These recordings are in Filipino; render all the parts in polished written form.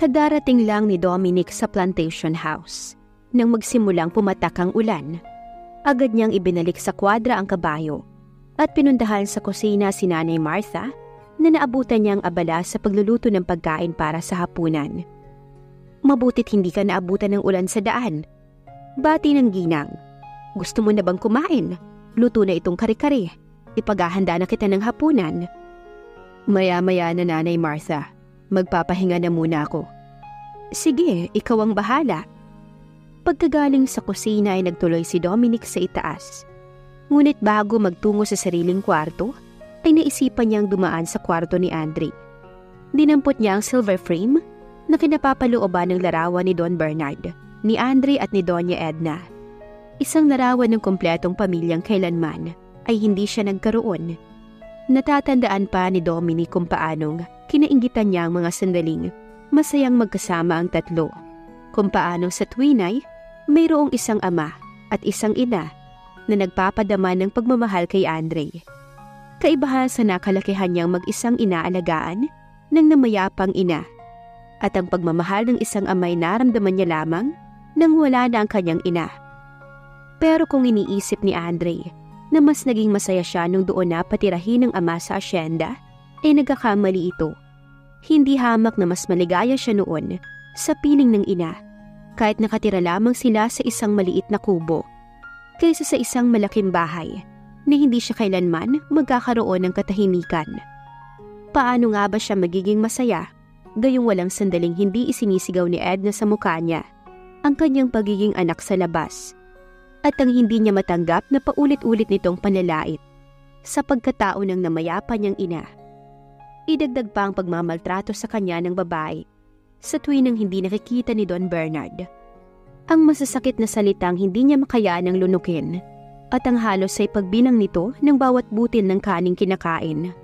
Kadarating lang ni Dominic sa plantation house. Nang magsimulang pumatak ang ulan, agad niyang ibinalik sa kwadra ang kabayo at pinuntahan sa kusina si Nanay Martha na naabutan niyang abala sa pagluluto ng pagkain para sa hapunan. "Mabutit hindi ka naabutan ng ulan sa daan." Bati ng ginang. "Gusto mo na bang kumain? Luto na itong kare-kare. Ipaghahanda na kita ng hapunan." "Maya-maya na, Nanay Martha. Magpapahinga na muna ako." "Sige, ikaw ang bahala." Pagkagaling sa kusina ay nagtuloy si Dominic sa itaas. Ngunit bago magtungo sa sariling kwarto, ay naisipan niyang dumaan sa kwarto ni Andre. Dinampot niya ang silver frame na kinapapalooban ng larawan ni Don Bernard, ni Andre at ni Doña Edna. Isang larawan ng kumpletong pamilyang kailanman ay hindi siya nagkaroon. Natatandaan pa ni Dominic kung paanong kinainggitan niya ang mga sandaling masayang magkasama ang tatlo. Kung paanong sa tuwinay, mayroong isang ama at isang ina na nagpapadama ng pagmamahal kay Andre. Kaibahan sa nakalakihan niyang mag-isang inaalagaan ng namayapang ina, at ang pagmamahal ng isang amay naramdaman niya lamang nang wala na ang kanyang ina. Pero kung iniisip ni Andre na mas naging masaya siya nung doon na patirahin ng ama sa asyenda, ay nagkakamali ito. Hindi hamak na mas maligaya siya noon sa piling ng ina, kahit nakatira lamang sila sa isang maliit na kubo, kaysa sa isang malaking bahay na hindi siya kailanman magkakaroon ng katahimikan. Paano nga ba siya magiging masaya, gayong walang sandaling hindi isinisigaw ni Edna sa mukha niya ang kanyang pagiging anak sa labas, at ang hindi niya matanggap na paulit-ulit nitong panlalait sa pagkatao ng namayapa niyang ina. Idagdag pa ang pagmamaltrato sa kanya ng babae sa tuwing hindi nakikita ni Don Bernard. Ang masasakit na salitang hindi niya makayaang lunukin, at ang halos ay pagbilang nito ng bawat butil ng kaning kinakain.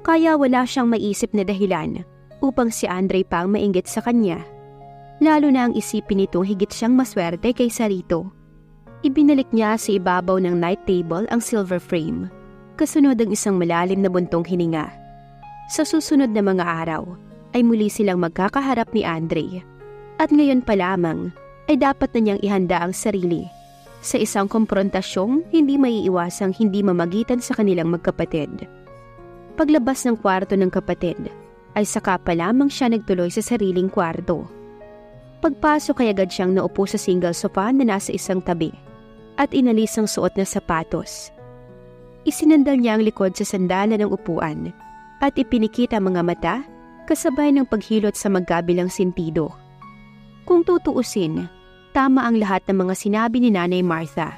Kaya wala siyang maisip na dahilan upang si Andre pang mainggit sa kanya. Lalo na ang isipin nitong higit siyang maswerte kaysa rito. Ibinalik niya sa ibabaw ng night table ang silver frame, kasunod ang isang malalim na buntong hininga. Sa susunod na mga araw, ay muli silang magkakaharap ni Andre. At ngayon pa lamang, ay dapat na niyang ihanda ang sarili sa isang komprontasyong hindi maiiwasang hindi mamagitan sa kanilang magkapatid. Paglabas ng kwarto ng kapatid, ay saka pa lamang siya nagtuloy sa sariling kwarto. Pagpasok ay agad siyang naupo sa single sofa na nasa isang tabi, at inalis ang suot na sapatos. Isinandal niya ang likod sa sandalan ng upuan, at ipinikit ang mga mata kasabay ng paghilot sa magkabilang sentido. Kung tutuusin, tama ang lahat ng mga sinabi ni Nanay Martha.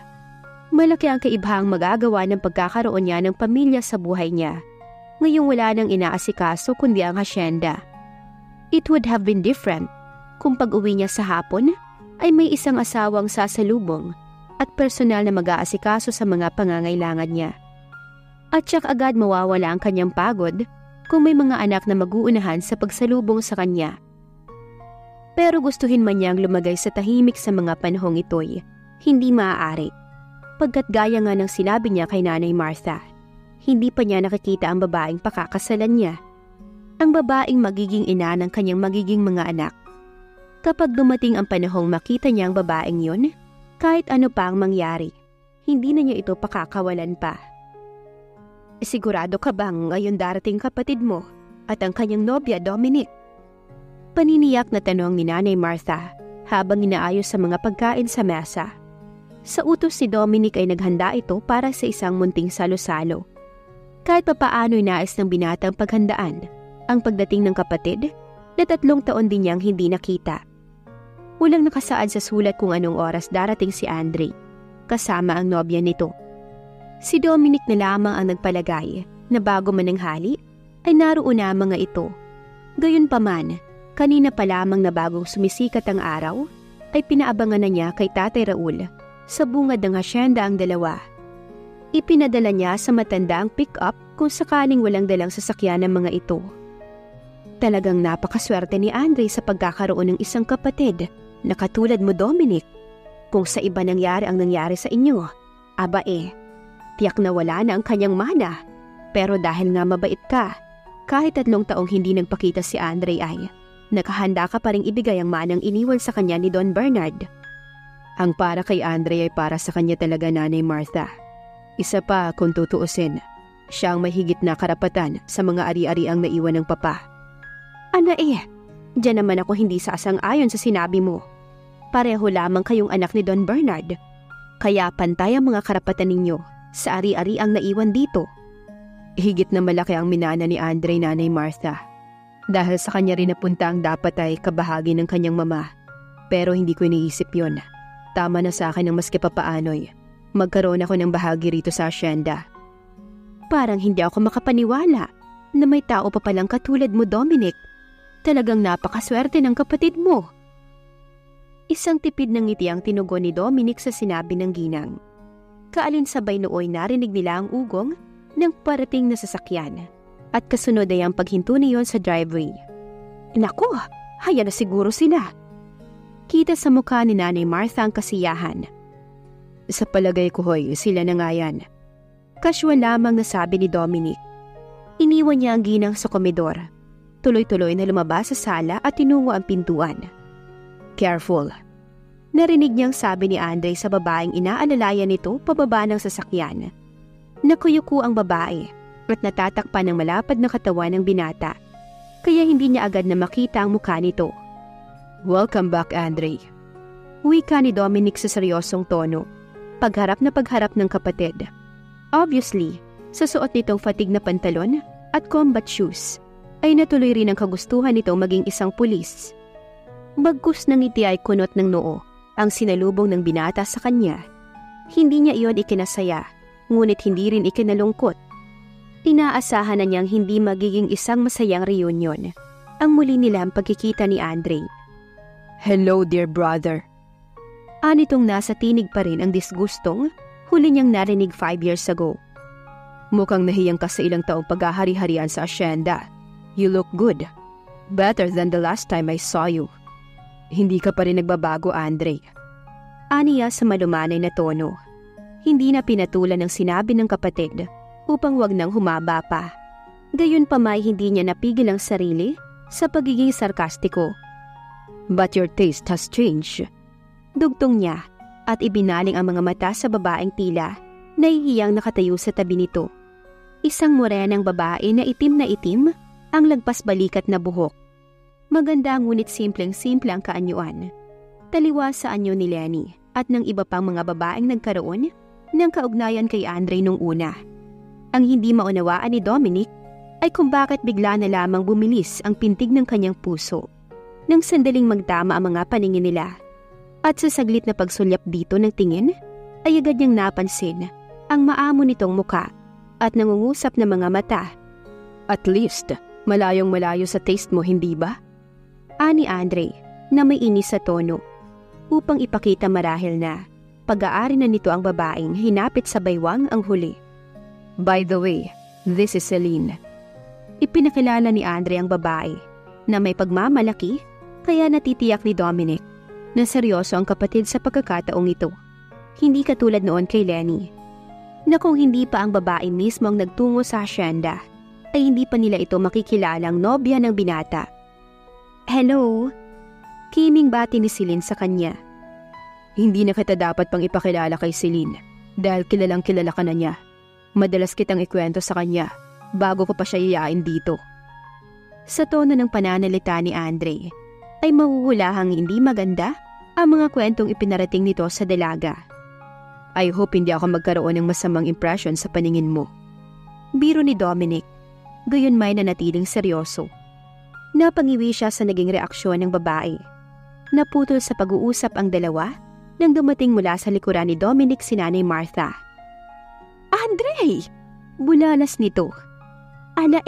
Malaki ang kaibahang magagawa ng pagkakaroon niya ng pamilya sa buhay niya. Ngayong wala nang inaasikaso kundi ang hasyenda. It would have been different kung pag-uwi niya sa hapon ay may isang asawang sasalubong at personal na mag-aasikaso sa mga pangangailangan niya. At siyak agad mawawala ang kanyang pagod kung may mga anak na mag-uunahan sa pagsalubong sa kanya. Pero gustuhin man niyang lumagay sa tahimik sa mga panahong ito'y hindi maaari. Pagkat gaya nga ng sinabi niya kay Nanay Martha, hindi pa niya nakikita ang babaeng pakakasalan niya. Ang babaeng magiging ina ng kanyang magiging mga anak. Kapag dumating ang panahong makita niya ang babaeng yun, kahit ano pa ang mangyari, hindi na niya ito pakakawalan pa. Sigurado ka bang ngayon darating kapatid mo at ang kanyang nobya, Dominic? Paniniyak na tanong ni Nanay Martha habang inaayos sa mga pagkain sa mesa. Sa utos si Dominic ay naghanda ito para sa isang munting salo-salo. Kahit papaano'y nais ng binatang paghandaan ang pagdating ng kapatid na 3 taon din niyang hindi nakita. Walang nakasaad sa sulat kung anong oras darating si Andre, kasama ang nobya nito. Si Dominic na lamang ang nagpalagay na bago mananghali ay naroon na mga ito. Gayunpaman, kanina pa lamang na bagong sumisikat ang araw, ay pinaabangan na niya kay Tatay Raul sa bungad ng hasyenda ang dalawa. Ipinadala niya sa matanda ang pick-up kung sakaling walang dalang sasakyan ng mga ito. Talagang napakaswerte ni Andre sa pagkakaroon ng isang kapatid na katulad mo, Dominic. Kung sa iba nangyari ang nangyari sa inyo, aba tiyak na wala na ang kanyang mana. Pero dahil nga mabait ka, kahit 3 taong hindi nagpakita si Andre ay nakahanda ka pa ring ibigay ang manang iniwan sa kanya ni Don Bernard. Ang para kay Andre ay para sa kanya talaga, Nanay Martha. Isa pa kung tutuusin, siya ang mahigit na karapatan sa mga ari-ariang naiwan ng papa. Ana diyan naman ako hindi sasang-ayon sa sinabi mo. Pareho lamang kayong anak ni Don Bernard. Kaya pantay ang mga karapatan ninyo sa ari-ari ang naiwan dito. Higit na malaki ang minana ni Andre, Nanay Martha. Dahil sa kanya rin napunta ang dapat ay kabahagi ng kanyang mama. Pero hindi ko iniisip yon. Tama na sa akin ang maski papaano'y magkaroon ako ng bahagi rito sa asyenda. Parang hindi ako makapaniwala na may tao pa palang katulad mo, Dominic. Talagang napakaswerte ng kapatid mo. Isang tipid ng ngiti ang tinugon ni Dominic sa sinabi ng ginang. Kaalinsabay nooy narinig nila ang ugong ng parating na sasakyan at kasunod ay ang paghinto niyon sa driveway. Naku, haya na siguro sila. Kita sa mukha ni Nanay Martha ang kasiyahan. Sa palagay ko hoy, sila na nga yan. Casual lamang nasabi ni Dominic. Iniwan niya ang ginang sa komedor. Tuloy-tuloy na lumabas sa sala at tinungo ang pintuan. Careful. Narinig niyang sabi ni Andre sa babaeng inaalalayan nito pababa ng sasakyan. Nakuyuko ang babae at natatakpan ng malapad na katawan ng binata. Kaya hindi niya agad na makita ang mukha nito. Welcome back, Andre. Wika ni Dominic sa seryosong tono, pagharap ng kapatid. Obviously, sa suot nitong fatig na pantalon at combat shoes, ay natuloy rin ang kagustuhan nitong maging isang pulis. Bagkus ng ngiti ay kunot ng noo ang sinalubong ng binata sa kanya. Hindi niya iyon ikinasaya, ngunit hindi rin ikinalungkot. Inaasahan na niyang hindi magiging isang masayang reunion ang muli nilang pagkikita ni Andre. Hello, dear brother. Anitong nasa tinig pa rin ang disgustong huli niyang narinig 5 years ago. Mukhang nahiyang ka sa ilang taong paghahari-harian sa asyenda. You look good. Better than the last time I saw you. Hindi ka pa rin nagbabago, Andre. Aniya sa malumanay na tono. Hindi na pinatulan ng sinabi ng kapatid upang wag nang humaba pa. Gayon pa may hindi niya napigil ang sarili sa pagiging sarkastiko. But your taste has changed. Dugtong niya at ibinaling ang mga mata sa babaeng tila nahihiyang nakatayo sa tabi nito. Isang morenang babae na itim ang lagpas balikat na buhok. Maganda ngunit simpleng-simple ang kaanyuan. Taliwa sa anyo ni Lenny at ng iba pang mga babaeng nagkaroon ng kaugnayan kay Andre nung una. Ang hindi maunawaan ni Dominic ay kung bakit bigla na lamang bumilis ang pintig ng kanyang puso nang sandaling magtama ang mga paningin nila. At sa saglit na pagsulyap dito ng tingin, ay agad niyang napansin ang maamo nitong muka at nangungusap na mga mata. At least, malayong-malayo sa taste mo, hindi ba? Ani Andre na may inis sa tono upang ipakita marahil na pag-aari na nito ang babaeng hinapit sa baywang ang huli. By the way, this is Celine. Ipinakilala ni Andre ang babae na may pagmamalaki kaya natitiyak ni Dominic na seryoso ang kapatid sa pagkakataong ito. Hindi katulad noon kay Lenny na kung hindi pa ang babae mismo ang nagtungo sa asyenda ay hindi pa nila ito makikilalang nobya ng binata. Hello? Kiming bati ni Celine sa kanya. Hindi na kita dapat pang ipakilala kay Celine dahil kilalang kilala ka na niya. Madalas kitang ikwento sa kanya bago ko pa siya iyain dito. Sa tono ng pananalita ni Andre ay mahuhulahang hindi maganda ang mga kwentong ipinarating nito sa dalaga. I hope hindi ako magkaroon ng masamang impression sa paningin mo. Biro ni Dominic, gayon may nanatiling seryoso. Napangiwi siya sa naging reaksyon ng babae. Naputol sa pag-uusap ang dalawa nang dumating mula sa likuran ni Dominic si Nanay Martha. Andre! Bulalas nito. Ala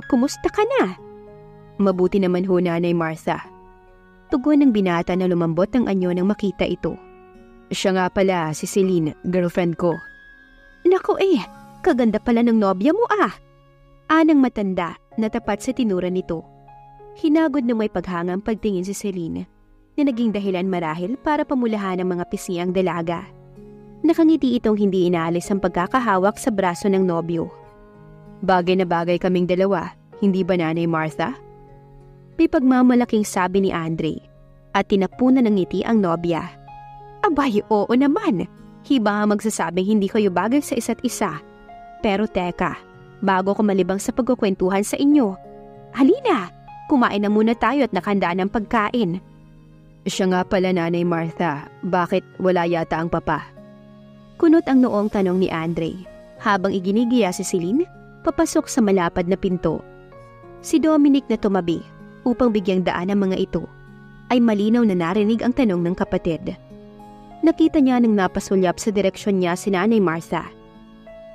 kumusta ka na? Mabuti naman ho, Nanay Martha. Tugon ng binata na lumambot ang anyo nang makita ito. Siya nga pala si Celine, girlfriend ko. Nako kaganda pala ng nobya mo Anang matanda na tapat sa tinura nito. Hinagod na may paghangang pagtingin si Celine na naging dahilan marahil para pamulahan ng mga pisngi ang dalaga. Nakangiti itong hindi inaalis ang pagkakahawak sa braso ng nobyo. Bagay na bagay kaming dalawa, hindi ba, Nanay Martha? May pagmamalaking sabi ni Andre at tinapunan ng ngiti ang nobya. Abay, oo naman. Hiba magsasabing hindi kayo bagay sa isa't isa. Pero teka, bago ko malibang sa pagkukwentuhan sa inyo, halina, kumain na muna tayo at nakahanda ng pagkain. Siya nga pala, Nanay Martha. Bakit wala yata ang papa? Kunot ang noong tanong ni Andre habang iginigiya si Celine papasok sa malapad na pinto. Si Dominic na tumabi upang bigyang daan ang mga ito ay malinaw na narinig ang tanong ng kapatid. Nakita niya nang napasulyap sa direksyon niya si Nanay Martha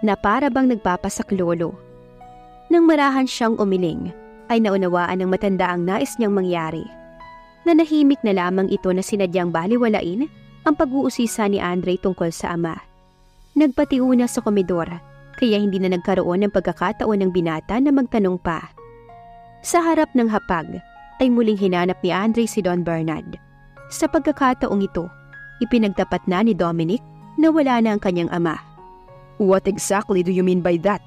na para bang nagpapasaklolo. Nang marahan siyang umiling ay naunawaan ng matanda ang nais niyang mangyari. Nanahimik na lamang ito na sinadyang baliwalain ang pag-uusisa ni Andre tungkol sa ama. Nagpatiuna sa komedor kaya hindi na nagkaroon ng pagkakataon ng binata na magtanong pa. Sa harap ng hapag ay muling hinanap ni Andre si Don Bernard. Sa pagkakataong ito, ipinagtapat na ni Dominic na wala na ang kanyang ama. What exactly do you mean by that?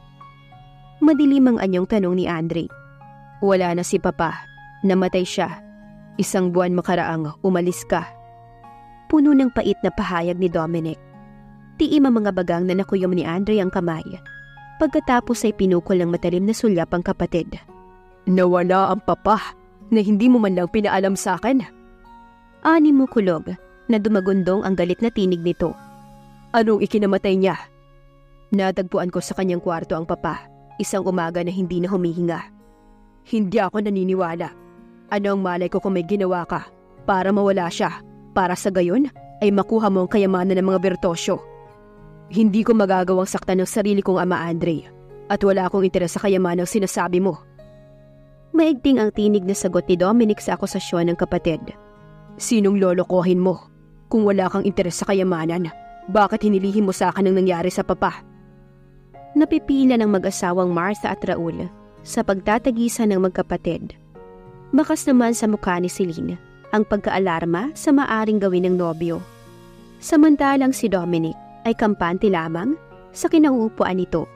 Madilim ang anyong tanong ni Andre. Wala na si papa. Namatay siya. 1 buwan makaraang umalis ka. Puno ng pait na pahayag ni Dominic. Tiim ang mga bagang na nakuyom ni Andre ang kamay. Pagkatapos ay pinukol ng matalim na sulyap ang kapatid. Nawala ang papa na hindi mo man lang pinaalam sa akin. Ani mo kulog na dumagundong ang galit na tinig nito. Anong ikinamatay niya? Natagpuan ko sa kanyang kwarto ang papa, isang umaga na hindi na humihinga. Hindi ako naniniwala. Anong malay ko kung may ginawa ka para mawala siya, para sa gayon ay makuha mo ang kayamanan ng mga bertosyo. Hindi ko magagawang saktan ng sarili kong ama, Andre, at wala akong interes sa kayamanang sinasabi mo. Maigting ang tinig na sagot ni Dominic sa akusasyon ng kapatid. Sinong lolokohin mo? Kung wala kang interes sa kayamanan, bakit hinilihim mo sa akin ang nangyari sa papa? Napipila ng mag-asawang Martha at Raul sa pagtatagisan ng magkapatid. Bakas naman sa mukha ni Celine ang pagkaalarma sa maaring gawin ng nobyo. Samantalang si Dominic ay kampante lamang sa kinauupuan nito.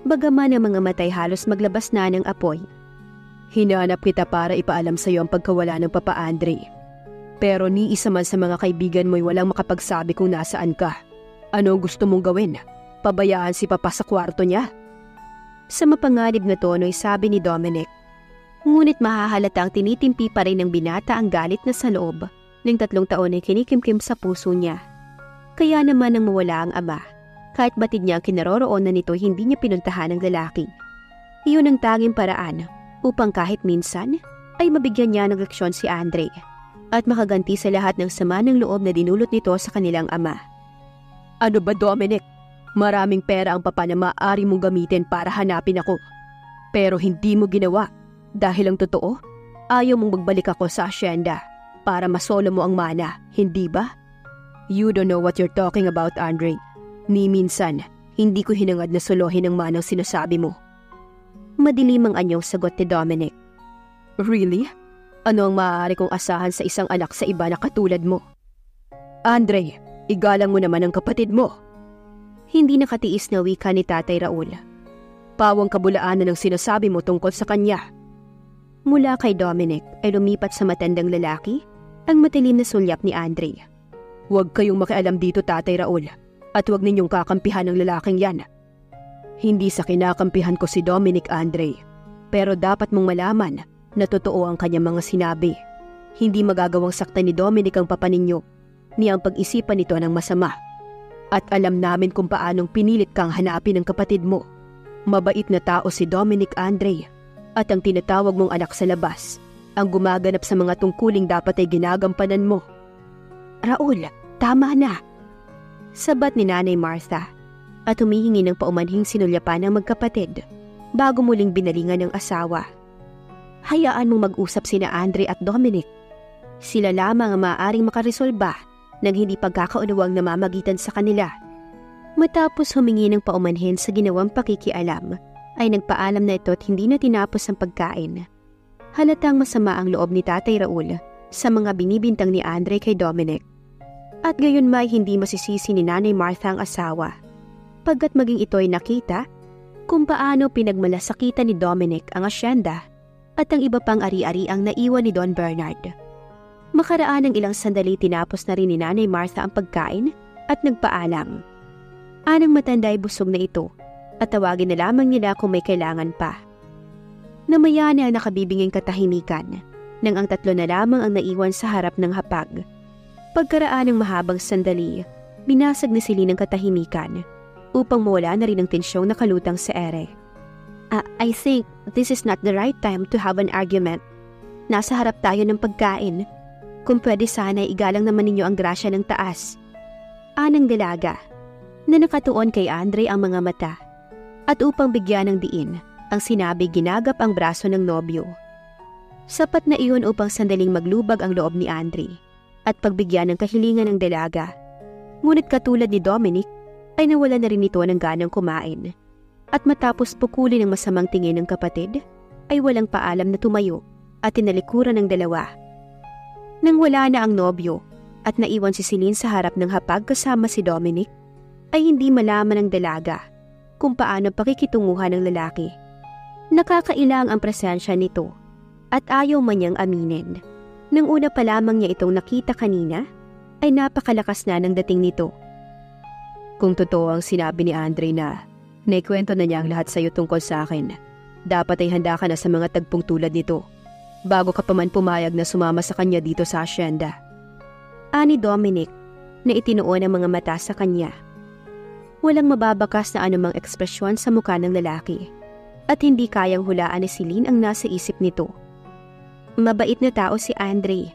Bagaman ang mga matay halos maglabas na ng apoy. Hinanap kita para ipaalam sa iyo ang pagkawala ng Papa Andre. Pero ni isa man sa mga kaibigan mo'y walang makapagsabi kung nasaan ka. Ano gusto mong gawin? Pabayaan si Papa sa kwarto niya? Sa mapanganib na tono'y sabi ni Dominic. Ngunit mahahalatang tinitimpi pa rin ng binata ang galit na sa loob ng 3 taon ay kinikimkim sa puso niya. Kaya naman nang mawala ang ama, kahit batid niya ang kinaroroonan nito hindi niya pinuntahan ang lalaki. Iyon ang tanging paraan upang kahit minsan ay mabigyan niya ng leksyon si Andre at makaganti sa lahat ng sama ng loob na dinulot nito sa kanilang ama. Ano ba, Dominic? Maraming pera ang papa na maaari mong gamitin para hanapin ako. Pero hindi mo ginawa. Dahil ang totoo, ayaw mong magbalik ako sa asyenda para masolo mo ang mana, hindi ba? You don't know what you're talking about, Andre. Ni minsan, hindi ko hinangad na solohin ang manang sinasabi mo. Madilim ang anyong sagot ni Dominic. Really? Ano ang maaari kong asahan sa isang anak sa iba na katulad mo? Andre, igalang mo naman ang kapatid mo. Hindi nakatiis na wika ni Tatay Raul. Pawang kabulaanan ang sinasabi mo tungkol sa kanya. Mula kay Dominic ay lumipat sa matandang lalaki ang matalim na sulyap ni Andre. Huwag kayong makialam dito, Tatay Raul, at huwag ninyong kakampihan ng lalaking yan. Hindi sa kinakampihan ko si Dominic, Andre, pero dapat mong malaman na totoo ang kanyang mga sinabi. Hindi magagawang saktan ni Dominic ang papa ninyo, ni ang pag-isipan nito ng masama. At alam namin kung paanong pinilit kang hanapin ng kapatid mo. Mabait na tao si Dominic, Andre, at ang tinatawag mong anak sa labas, ang gumaganap sa mga tungkuling dapat ay ginagampanan mo. Raul, tama na. Sabat ni Nanay Martha at humihingi ng paumanhing sinulyapan ng magkapatid bago muling binalingan ng asawa. Hayaan mong mag-usap sina Andre at Dominic. Sila lamang ang maaaring makaresolba ng hindi pagkakaunawang namamagitan sa kanila. Matapos humingi ng paumanhin sa ginawang pakikialam, ay nagpaalam na ito at hindi na tinapos ang pagkain. Halatang masama ang loob ni Tatay Raul sa mga binibintang ni Andre kay Dominic. At gayon may hindi masisisi ni Nanay Martha ang asawa. Pagkat maging ito ay nakita kung paano pinagmalasakitan ni Dominic ang asyenda at ang iba pang ari-ari ang naiwan ni Don Bernard. Makaraan ng ilang sandali tinapos na rin ni Nanay Martha ang pagkain at nagpaalam. Anang matanda ay busog na ito at tawagin na lamang nila kung may kailangan pa. Namaya na ang nakabibinging katahimikan nang ang tatlo na lamang ang naiwan sa harap ng hapag. Pagkaraan ng mahabang sandali, binasag ni Celine ang katahimikan upang mawala na rin ang tensyong nakalutang sa ere. I think this is not the right time to have an argument. Nasa harap tayo ng pagkain. Kung pwede sana igalang naman ninyo ang grasya ng taas. Anang dalaga na nakatuon kay Andre ang mga mata at upang bigyan ng diin ang sinabi ginagap ang braso ng nobyo. Sapat na iyon upang sandaling maglubag ang loob ni Andre at pagbigyan ng kahilingan ng dalaga. Ngunit katulad ni Dominic ay nawala na rin ito ng ganang kumain. At matapos pukulin ng masamang tingin ng kapatid, ay walang paalam na tumayo at tinalikuran ng dalawa. Nang wala na ang nobyo at naiwan si Celine sa harap ng hapag kasama si Dominic, ay hindi malaman ng dalaga kung paano pakikitunguhan ng lalaki. Nakakailang ang presensya nito at ayaw man niyang aminin. Nang una pa lamang niya itong nakita kanina, ay napakalakas na ng dating nito. Kung totoo ang sinabi ni Andre na naikwento na niya ang lahat sa iyo tungkol sa akin, dapat ay handa ka na sa mga tagpong tulad nito bago ka pa man pumayag na sumama sa kanya dito sa asyenda. Ani Dominic na itinuon ang mga mata sa kanya. Walang mababakas na anumang ekspresyon sa mukha ng lalaki at hindi kayang hulaan ni Celine ang nasa isip nito. Mabait na tao si Andre,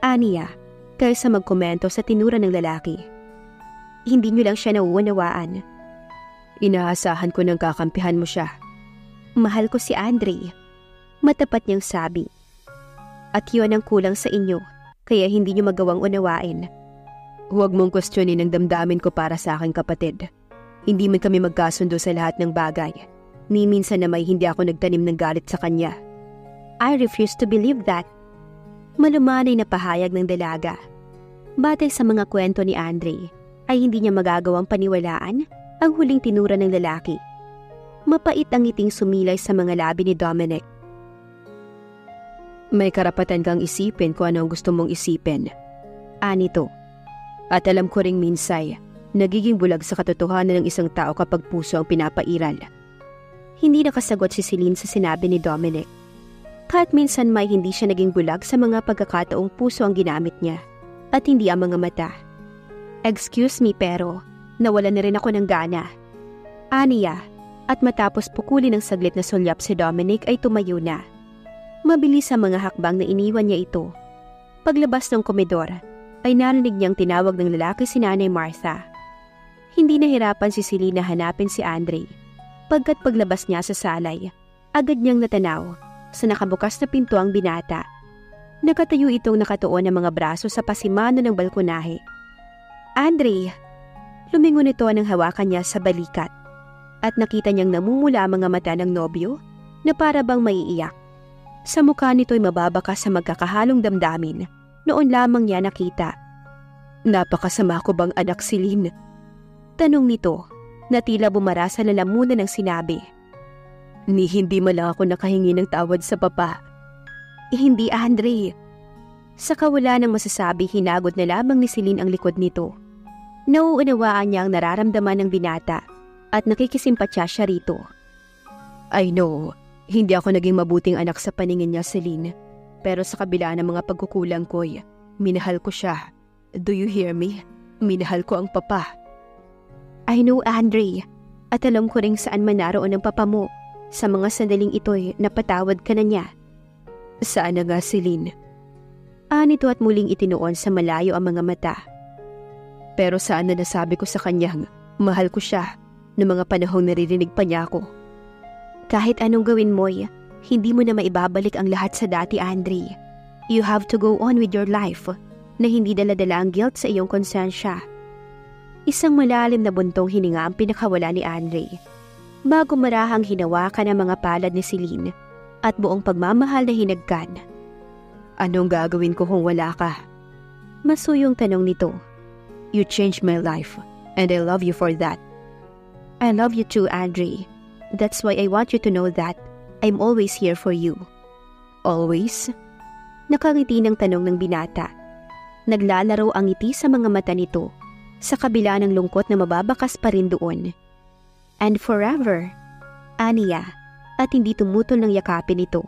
aniya, kaysa magkomento sa tinura ng lalaki. Hindi niyo lang siya nauunawaan. Inaasahan ko nang kakampihan mo siya. Mahal ko si Andre. Matapat niyang sabi. At yun ang kulang sa inyo, kaya hindi niyo magawang unawain. Huwag mong kwestiyonin ang damdamin ko para sa aking kapatid. Hindi man kami magkasundo sa lahat ng bagay. Ni minsan na may hindi ako nagtanim ng galit sa kanya. I refuse to believe that. Malumanay na pahayag ng dalaga. Batay sa mga kwento ni Andre, ay hindi niya magagawang paniwalaan ang huling tinura ng lalaki. Mapait ang ngiting sumilay sa mga labi ni Dominic. May karapatan kang isipin kung ano ang gusto mong isipin. Anito. At alam ko ring minsay, nagiging bulag sa katotohanan ng isang tao kapag puso ang pinapairal. Hindi nakasagot si Celine sa sinabi ni Dominic. Kahit minsan may hindi siya naging bulag sa mga pagkakataong puso ang ginamit niya at hindi ang mga mata. Excuse me pero nawala na rin ako ng gana. Aniya, at matapos pukulin ng saglit na sulyap si Dominic ay tumayo na. Mabilis ang mga hakbang na iniwan niya ito. Paglabas ng komedor, ay narinig niyang tinawag ng lalaki si Nanay Martha. Hindi nahirapan si Celine na hanapin si Andre. Pagkat paglabas niya sa salay, agad niyang natanaw sa nakabukas na pinto ang binata. Nakatayo itong nakatuon ng mga braso sa pasimano ng balkonahe. Andre! Lumingon ito nang hawakan niya sa balikat at nakita niyang namumula ang mga mata ng nobyo na para bang maiiyak. Sa mukha nito'y mababakas sa magkakahalong damdamin. Noon lamang niya nakita. Napakasama ko bang anak, Celine? Tanong nito na tila bumara sa lalamunan ng sinabi. Ni hindi man lang ako nakahingi ng tawad sa papa. Hindi, Andre. Sa kawala ng masasabi, hinagot na lamang ni Celine ang likod nito. Nauunawaan niya ang nararamdaman ng binata at nakikisimpatya siya rito. I know, hindi ako naging mabuting anak sa paningin niya, Celine. Pero sa kabila ng mga pagkukulang ko'y, minahal ko siya. Do you hear me? Minahal ko ang papa. I know, Andre. At alam ko rin saan man naroon ang papa mo. Sa mga sandaling ito'y napatawad ka na niya. Saan na nga, Celine? Anito at muling itinuon sa malayo ang mga mata. Pero saan na nasabi ko sa kanyang, mahal ko siya, noong mga panahong naririnig pa niya ako. Kahit anong gawin mo'y, hindi mo na maibabalik ang lahat sa dati, Andre. You have to go on with your life, na hindi dala-dala ang guilt sa iyong konsensya. Isang malalim na buntong hininga ang pinakawala ni Andre, bago marahang hinawakan ang mga palad ni Celine, at buong pagmamahal na hinagkan. Anong gagawin ko kung wala ka? Masuyong tanong nito. You changed my life, and I love you for that. I love you too, Andre. That's why I want you to know that I'm always here for you. Always? Nakangiti ng tanong ng binata. Naglalaro ang ngiti sa mga mata nito, sa kabila ng lungkot na mababakas pa rin doon. And forever, aniya, at hindi tumutol ng yakapin nito.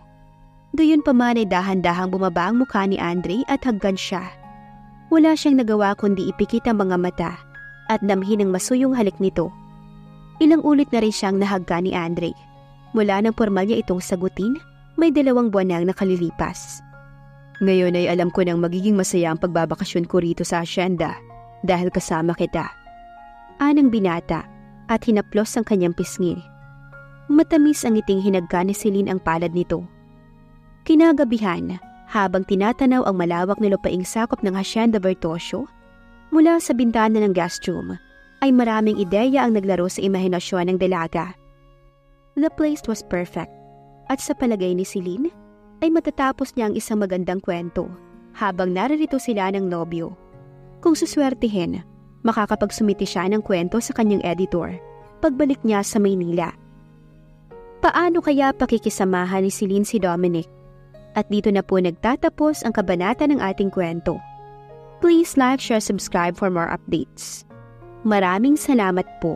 Doon pa man ay dahan-dahang bumaba ang mukha ni Andre at haggan siya. Wala siyang nagawa kundi ipikit ang mga mata at damhin ang masuyong halik nito. Ilang ulit na rin siyang nahagga ni Andre. Mula nang formal niya itong sagutin, may 2 buwan nang nakalilipas. Ngayon ay alam ko nang magiging masaya ang pagbabakasyon ko rito sa asyenda dahil kasama kita. Anang binata at hinaplos ang kanyang pisngi. Matamis ang ngiting hinagka ni Celine ang palad nito. Kinagabihan, habang tinatanaw ang malawak na lupaing sakop ng Hacienda Bertosio, mula sa bintana ng guest room, ay maraming ideya ang naglaro sa imahinasyon ng dalaga. The place was perfect, at sa palagay ni Celine, ay matatapos niya ang isang magandang kwento habang naririto sila ng nobyo. Kung suswertihin, makakapagsumiti siya ng kwento sa kanyang editor pagbalik niya sa Maynila. Paano kaya pakikisamahan ni Celine si Dominic? At dito na po nagtatapos ang kabanata ng ating kwento. Please like, share, subscribe for more updates. Maraming salamat po.